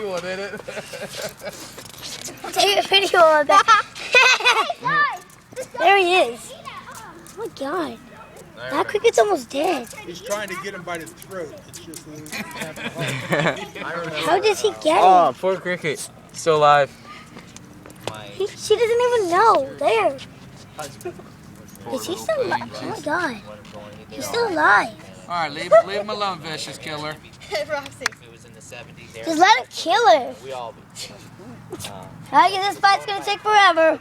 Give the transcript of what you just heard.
you want in it. Take a video of that. There he is. Oh my god. That cricket's almost dead. He's trying to get him by the throat. It's just How does he get it? Oh, poor cricket. Still alive. She doesn't even know. There. Is he still alive? Oh my god. He's still alive. Alright, leave him alone, vicious killer. Roxy. Just let him kill her. I guess this fight's gonna take forever.